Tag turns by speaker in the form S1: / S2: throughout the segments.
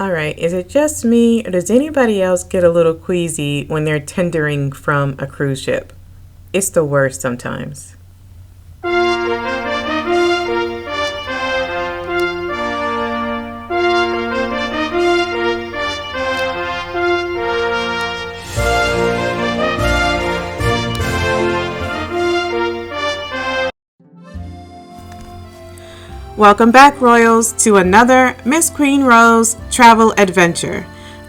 S1: Alright, is it just me, or does anybody else get a little queasy when they're tendering from a cruise ship? It's the worst sometimes. Welcome back, Royals, to another MsQueenRo's travel adventure.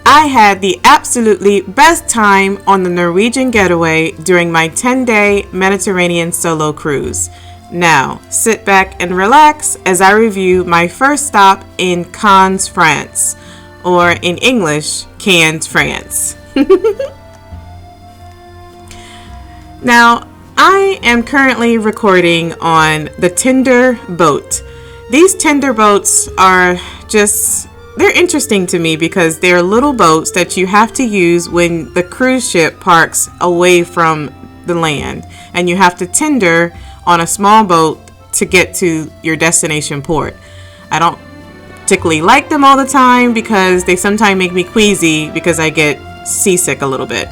S1: I had the absolutely best time on the Norwegian Getaway during my 10-day Mediterranean solo cruise. Now, sit back and relax as I review my first stop in Cannes, France, or in English, Cannes, France. Now, I am currently recording on the Tender boat. These tender boats are they're interesting to me because they're little boats that you have to use when the cruise ship parks away from the land, and you have to tender on a small boat to get to your destination port. I don't particularly like them all the time because they sometimes make me queasy because I get seasick a little bit.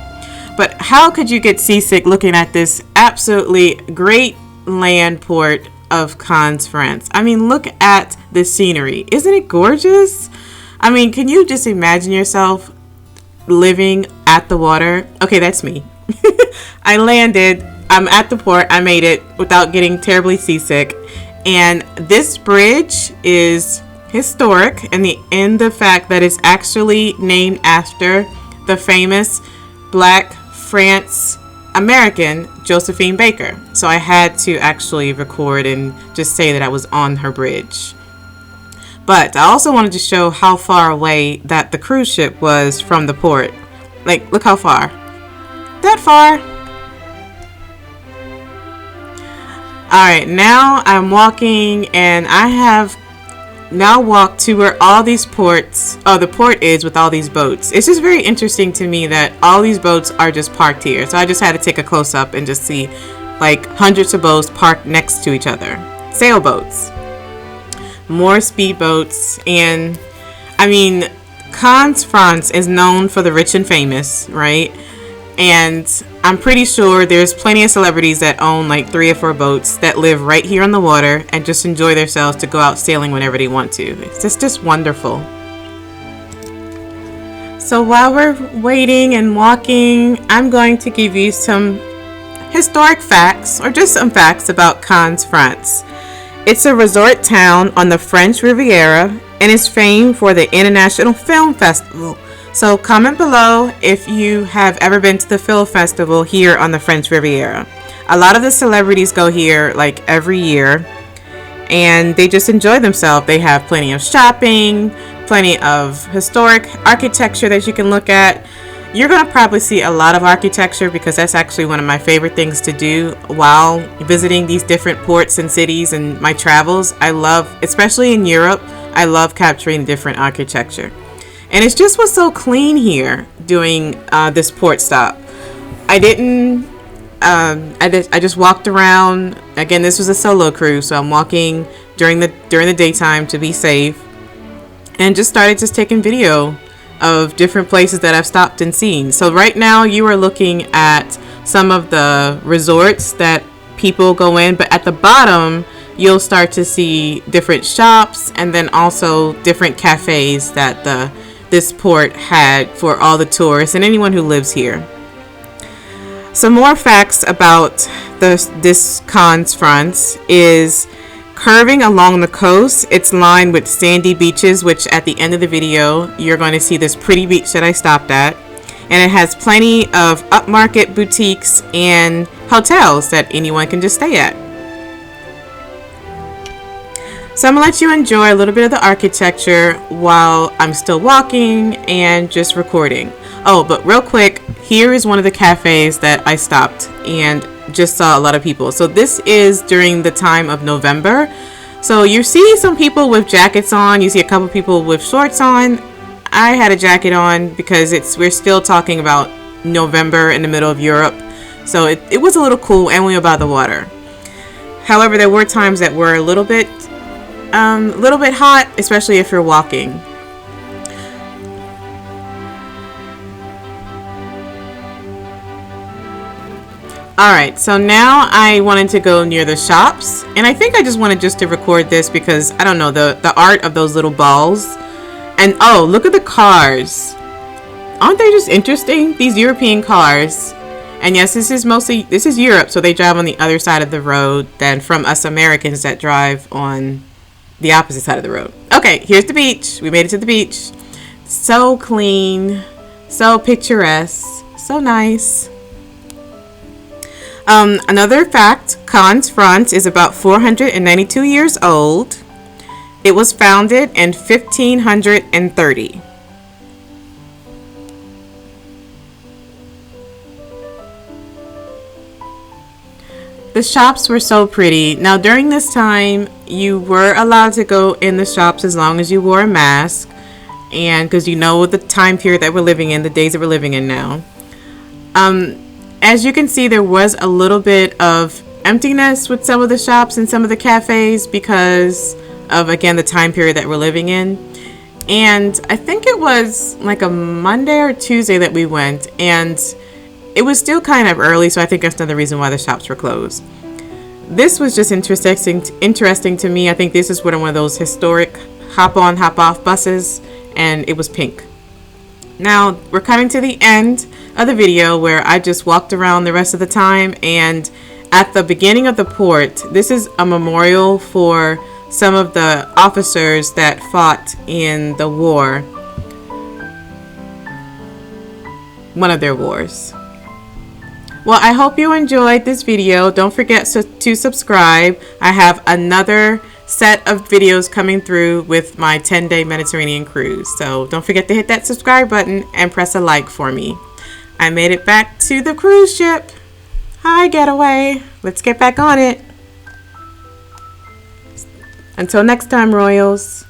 S1: But how could you get seasick looking at this absolutely great land port of Cannes, France? I mean, look at the scenery. Isn't it gorgeous? I mean, can you just imagine yourself living at the water? Okay, that's me. I landed, I'm at the port, I made it without getting terribly seasick. And this bridge is historic in the fact that it's actually named after the famous Black France American Josephine Baker. So I had to actually record and just say that I was on her bridge. But I also wanted to show how far away that the cruise ship was from the port. Like, look how far. That far. Alright, now I'm walking, and I have now walked to where all these the port is with all these boats. It's just very interesting to me that all these boats are just parked here. So I just had to take a close up and just see like hundreds of boats parked next to each other. Sailboats, more speedboats, and I mean, Cannes, France is known for the rich and famous, right? And I'm pretty sure there's plenty of celebrities that own like 3 or 4 boats that live right here on the water and just enjoy themselves to go out sailing whenever they want to. It's just wonderful. So while we're waiting and walking, I'm going to give you some historic facts, or just some facts about Cannes, France. It's a resort town on the French Riviera and is famed for the International Film Festival. So comment below if you have ever been to the film festival here on the French Riviera. A lot of the celebrities go here like every year, and they just enjoy themselves. They have plenty of shopping, plenty of historic architecture that you can look at. You're going to probably see a lot of architecture because that's actually one of my favorite things to do while visiting these different ports and cities and my travels. I love, especially in Europe, I love capturing different architecture. And it's just was so clean here doing this port stop. I just walked around. Again, this was a solo cruise, so I'm walking during the daytime to be safe, and just started taking video of different places that I've stopped and seen. So right now you are looking at some of the resorts that people go in, but at the bottom you'll start to see different shops and then also different cafes that this port had for all the tourists and anyone who lives here. Some more facts about this Cannes, France is curving along the coast. It's lined with sandy beaches, which at the end of the video you're going to see this pretty beach that I stopped at, and it has plenty of upmarket boutiques and hotels that anyone can just stay at. So I'm going to let you enjoy a little bit of the architecture while I'm still walking and just recording. Oh, but real quick, here is one of the cafes that I stopped and just saw a lot of people. So this is during the time of November. So you see some people with jackets on. You see a couple people with shorts on. I had a jacket on because we're still talking about November in the middle of Europe. So it was a little cool, and we were by the water. However, there were times that were a little bit hot, especially if you're walking. Alright, so now I wanted to go near the shops, and I think I just wanted just to record this because, I don't know, the art of those little balls. And oh, look at the cars. Aren't they just interesting? These European cars. And yes, this is Europe, so they drive on the other side of the road than from us Americans that drive on the opposite side of the road. Okay, here's the beach. We made it to the beach. So clean, so picturesque, so nice. Another fact, Cannes, France is about 492 years old. It was founded in 1530. The shops were so pretty. Now during this time, you were allowed to go in the shops as long as you wore a mask, and because you know the time period that we're living in, the days that we're living in now. As you can see, there was a little bit of emptiness with some of the shops and some of the cafes because of, again, the time period that we're living in. And I think it was like a Monday or Tuesday that we went, and it was still kind of early, so I think that's another reason why the shops were closed. This was just interesting to me. I think this is one of those historic hop-on, hop-off buses, and it was pink. Now, we're coming to the end of the video where I just walked around the rest of the time, and at the beginning of the port, this is a memorial for some of the officers that fought in the war, one of their wars. Well, I hope you enjoyed this video. Don't forget to subscribe. I have another set of videos coming through with my 10-day Mediterranean cruise. So don't forget to hit that subscribe button and press a like for me. I made it back to the cruise ship. Hi, Getaway. Let's get back on it. Until next time, Royals.